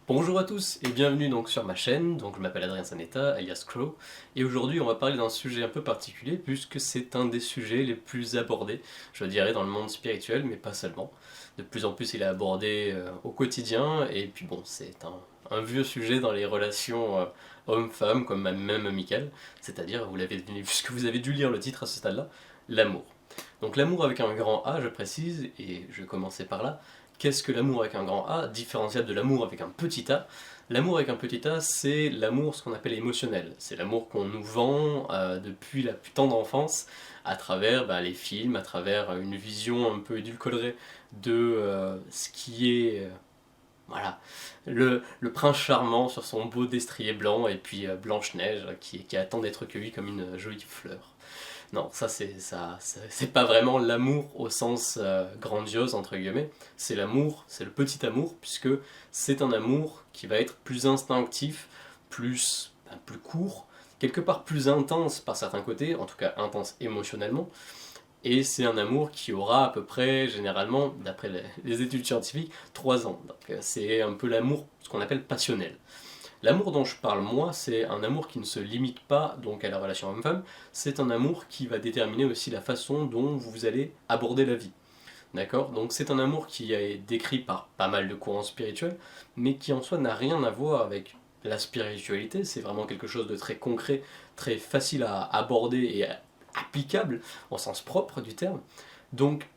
Bonjour à tous et bienvenue donc sur ma chaîne, donc je m'appelle Adrien Sanetta, alias Crow, et aujourd'hui on va parler d'un sujet un peu particulier puisque c'est un des sujets les plus abordés, je dirais, dans le monde spirituel, mais pas seulement. De plus en plus il est abordé au quotidien, et puis bon, c'est un vieux sujet dans les relations hommes-femmes, comme même amicales, c'est-à-dire, puisque vous avez dû lire le titre à ce stade-là, l'amour. Donc l'amour avec un grand A, je précise, et je vais commencer par là. Qu'est-ce que l'amour avec un grand A, différenciable de l'amour avec un petit a? L'amour avec un petit a, c'est l'amour, ce qu'on appelle émotionnel. C'est l'amour qu'on nous vend depuis la plus tendre enfance, à travers les films, à travers une vision un peu édulcorée de ce qui est voilà, le prince charmant sur son beau destrier blanc, et puis Blanche-Neige qui attend d'être cueillie comme une jolie fleur. Non, c'est pas vraiment l'amour au sens grandiose, entre guillemets. C'est l'amour, c'est le petit amour, puisque c'est un amour qui va être plus instinctif, plus court, quelque part plus intense par certains côtés, en tout cas intense émotionnellement, et c'est un amour qui aura à peu près, généralement, d'après les études scientifiques, 3 ans. Donc c'est un peu l'amour, ce qu'on appelle passionnel. L'amour dont je parle moi, c'est un amour qui ne se limite pas donc à la relation homme-femme, c'est un amour qui va déterminer aussi la façon dont vous allez aborder la vie. D'accord? Donc c'est un amour qui est décrit par pas mal de courants spirituels, mais qui en soi n'a rien à voir avec la spiritualité, c'est vraiment quelque chose de très concret, très facile à aborder et applicable au sens propre du terme. Donc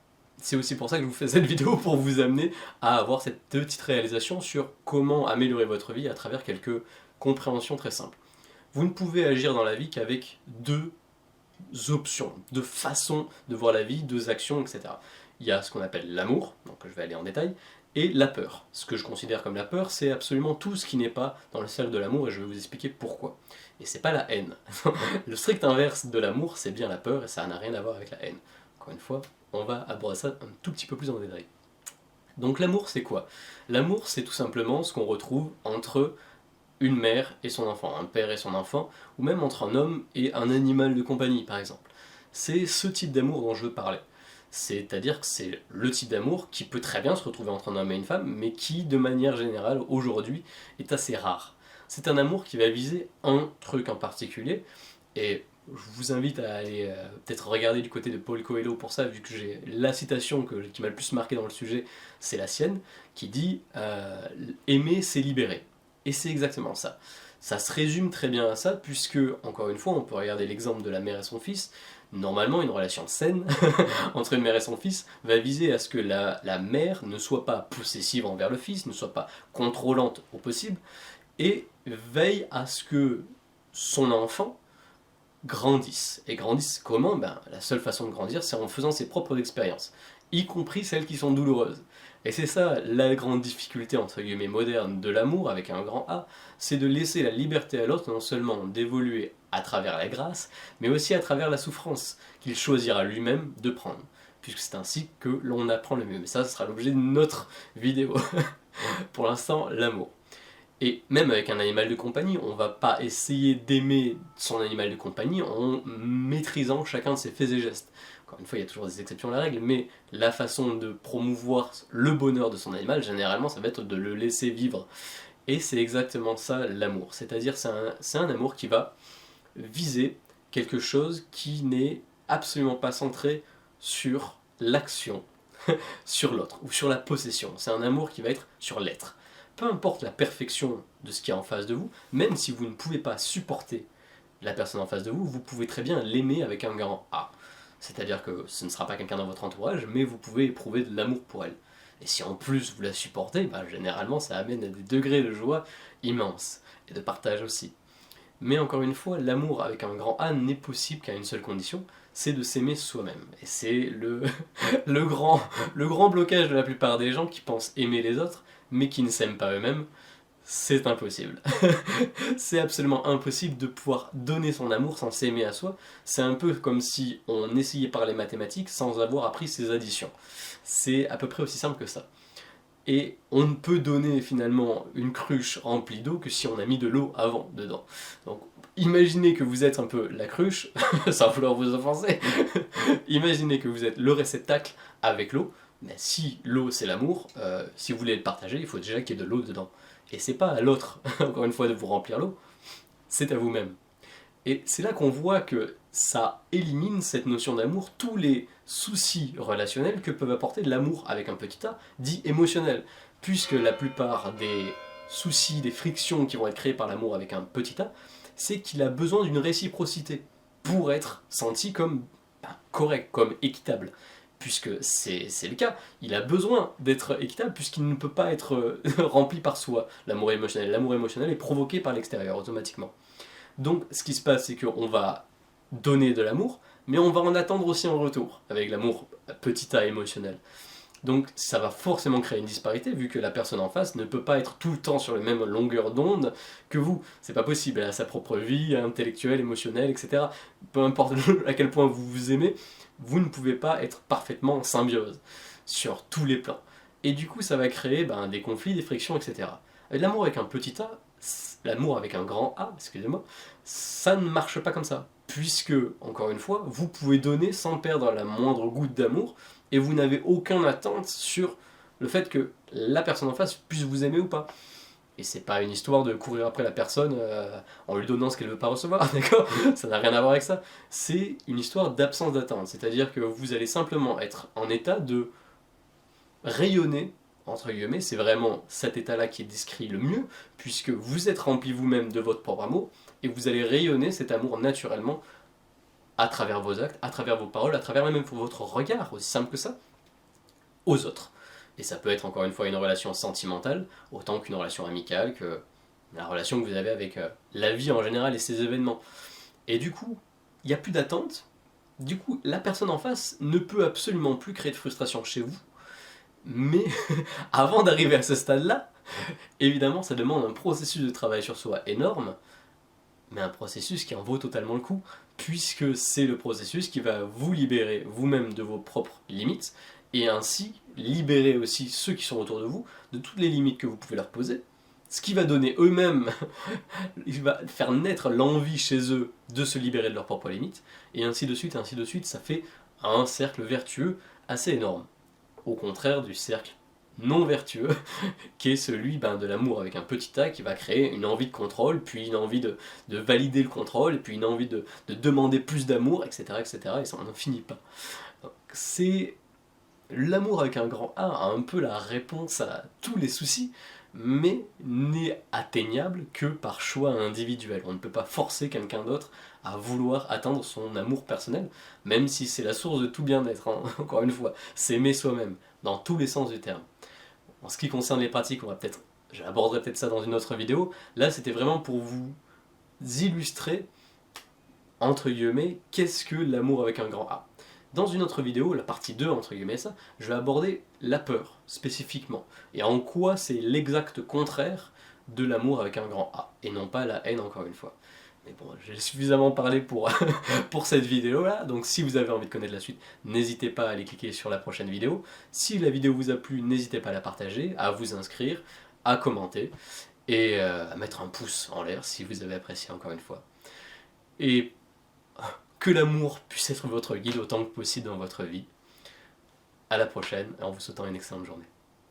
c'est aussi pour ça que je vous fais cette vidéo, pour vous amener à avoir cette petite réalisation sur comment améliorer votre vie à travers quelques compréhensions très simples. Vous ne pouvez agir dans la vie qu'avec deux options, deux façons de voir la vie, deux actions, etc. Il y a ce qu'on appelle l'amour, donc je vais aller en détail, et la peur. Ce que je considère comme la peur, c'est absolument tout ce qui n'est pas dans le cercle de l'amour, et je vais vous expliquer pourquoi. Et c'est pas la haine. Le strict inverse de l'amour, c'est bien la peur, et ça n'a rien à voir avec la haine. Encore une fois, on va aborder ça un tout petit peu plus en détail. Donc l'amour, c'est quoi? L'amour, c'est tout simplement ce qu'on retrouve entre une mère et son enfant, un père et son enfant, ou même entre un homme et un animal de compagnie, par exemple. C'est ce type d'amour dont je veux parler. C'est-à-dire que c'est le type d'amour qui peut très bien se retrouver entre un homme et une femme, mais qui, de manière générale, aujourd'hui, est assez rare. C'est un amour qui va viser un truc en particulier, et je vous invite à aller peut-être regarder du côté de Paul Coelho pour ça, vu que j'ai la citation qui m'a le plus marqué dans le sujet, c'est la sienne, qui dit aimer, c'est libérer. Et c'est exactement ça. Ça se résume très bien à ça, puisque, encore une fois, on peut regarder l'exemple de la mère et son fils. Normalement, une relation saine entre une mère et son fils va viser à ce que la mère ne soit pas possessive envers le fils, ne soit pas contrôlante au possible, et veille à ce que son enfant grandissent. Et grandissent comment? La seule façon de grandir, c'est en faisant ses propres expériences, y compris celles qui sont douloureuses. Et c'est ça la grande difficulté, entre guillemets, moderne de l'amour, avec un grand A, c'est de laisser la liberté à l'autre, non seulement d'évoluer à travers la grâce, mais aussi à travers la souffrance, qu'il choisira lui-même de prendre. Puisque c'est ainsi que l'on apprend le mieux. Mais ça, ce sera l'objet de notre vidéo. Pour l'instant, l'amour. Et même avec un animal de compagnie, on va pas essayer d'aimer son animal de compagnie en maîtrisant chacun de ses faits et gestes. Encore une fois, il y a toujours des exceptions à la règle, mais la façon de promouvoir le bonheur de son animal, généralement, ça va être de le laisser vivre. Et c'est exactement ça l'amour. C'est-à-dire, c'est un amour qui va viser quelque chose qui n'est absolument pas centré sur l'action, sur l'autre, ou sur la possession. C'est un amour qui va être sur l'être. Peu importe la perfection de ce qui est en face de vous, même si vous ne pouvez pas supporter la personne en face de vous, vous pouvez très bien l'aimer avec un grand A. C'est-à-dire que ce ne sera pas quelqu'un dans votre entourage, mais vous pouvez éprouver de l'amour pour elle. Et si en plus vous la supportez, généralement ça amène à des degrés de joie immenses, et de partage aussi. Mais encore une fois, l'amour avec un grand A n'est possible qu'à une seule condition, c'est de s'aimer soi-même. Et c'est le grand blocage de la plupart des gens qui pensent aimer les autres, mais qui ne s'aiment pas eux-mêmes. C'est impossible. C'est absolument impossible de pouvoir donner son amour sans s'aimer à soi. C'est un peu comme si on essayait par les mathématiques sans avoir appris ses additions. C'est à peu près aussi simple que ça. Et on ne peut donner finalement une cruche remplie d'eau que si on a mis de l'eau avant dedans. Donc imaginez que vous êtes un peu la cruche, sans vouloir vous offenser. Imaginez que vous êtes le réceptacle avec l'eau. Mais si l'eau c'est l'amour, si vous voulez le partager, il faut déjà qu'il y ait de l'eau dedans. Et c'est pas à l'autre, encore une fois, de vous remplir l'eau, c'est à vous-même. Et c'est là qu'on voit que ça élimine cette notion d'amour, tous les soucis relationnels que peuvent apporter l'amour avec un petit a, dit émotionnel. Puisque la plupart des soucis, des frictions qui vont être créées par l'amour avec un petit a, c'est qu'il a besoin d'une réciprocité pour être senti comme correct, comme équitable. Puisque c'est le cas, il a besoin d'être équitable puisqu'il ne peut pas être rempli par soi, l'amour émotionnel. L'amour émotionnel est provoqué par l'extérieur automatiquement. Donc ce qui se passe, c'est qu'on va donner de l'amour, mais on va en attendre aussi en retour, avec l'amour petit a émotionnel. Donc ça va forcément créer une disparité, vu que la personne en face ne peut pas être tout le temps sur les mêmes longueurs d'onde que vous. C'est pas possible, elle a sa propre vie intellectuelle, émotionnelle, etc. Peu importe à quel point vous vous aimez, vous ne pouvez pas être parfaitement en symbiose, sur tous les plans. Et du coup ça va créer des conflits, des frictions, etc. Et l'amour avec un petit a, l'amour avec un grand A, excusez-moi, ça ne marche pas comme ça. Puisque, encore une fois, vous pouvez donner sans perdre la moindre goutte d'amour, et vous n'avez aucune attente sur le fait que la personne en face puisse vous aimer ou pas. Et c'est pas une histoire de courir après la personne en lui donnant ce qu'elle veut pas recevoir, d'accord? Ça n'a rien à voir avec ça. C'est une histoire d'absence d'attente, c'est-à-dire que vous allez simplement être en état de rayonner, entre guillemets, c'est vraiment cet état-là qui est décrit le mieux, puisque vous êtes rempli vous-même de votre propre amour, et vous allez rayonner cet amour naturellement à travers vos actes, à travers vos paroles, à travers même votre regard, aussi simple que ça, aux autres. Et ça peut être encore une fois une relation sentimentale, autant qu'une relation amicale, que la relation que vous avez avec la vie en général et ses événements. Et du coup, il n'y a plus d'attente, du coup, la personne en face ne peut absolument plus créer de frustration chez vous, mais avant d'arriver à ce stade-là, évidemment, ça demande un processus de travail sur soi énorme, mais un processus qui en vaut totalement le coup, puisque c'est le processus qui va vous libérer vous-même de vos propres limites, et ainsi libérer aussi ceux qui sont autour de vous de toutes les limites que vous pouvez leur poser, ce qui va donner eux-mêmes, il va faire naître l'envie chez eux de se libérer de leurs propres limites, et ainsi de suite, ça fait un cercle vertueux assez énorme. Au contraire du cercle non vertueux, qui est celui de l'amour avec un petit a qui va créer une envie de contrôle, puis une envie de valider le contrôle, et puis une envie de demander plus d'amour, etc., et ça n'en finit pas. C'est l'amour avec un grand A a un peu la réponse à tous les soucis, mais n'est atteignable que par choix individuel. On ne peut pas forcer quelqu'un d'autre à vouloir atteindre son amour personnel, même si c'est la source de tout bien-être, hein. Encore une fois, s'aimer soi-même, dans tous les sens du terme. En ce qui concerne les pratiques, j'aborderai peut-être ça dans une autre vidéo. Là, c'était vraiment pour vous illustrer, entre guillemets, qu'est-ce que l'amour avec un grand A. Dans une autre vidéo, la partie 2, entre guillemets, je vais aborder la peur, spécifiquement, et en quoi c'est l'exact contraire de l'amour avec un grand A, et non pas la haine, encore une fois. Mais bon, j'ai suffisamment parlé pour, pour cette vidéo-là, donc si vous avez envie de connaître la suite, n'hésitez pas à aller cliquer sur la prochaine vidéo. Si la vidéo vous a plu, n'hésitez pas à la partager, à vous inscrire, à commenter, et à mettre un pouce en l'air si vous avez apprécié, encore une fois. Et que l'amour puisse être votre guide autant que possible dans votre vie. À la prochaine, en vous souhaitant une excellente journée.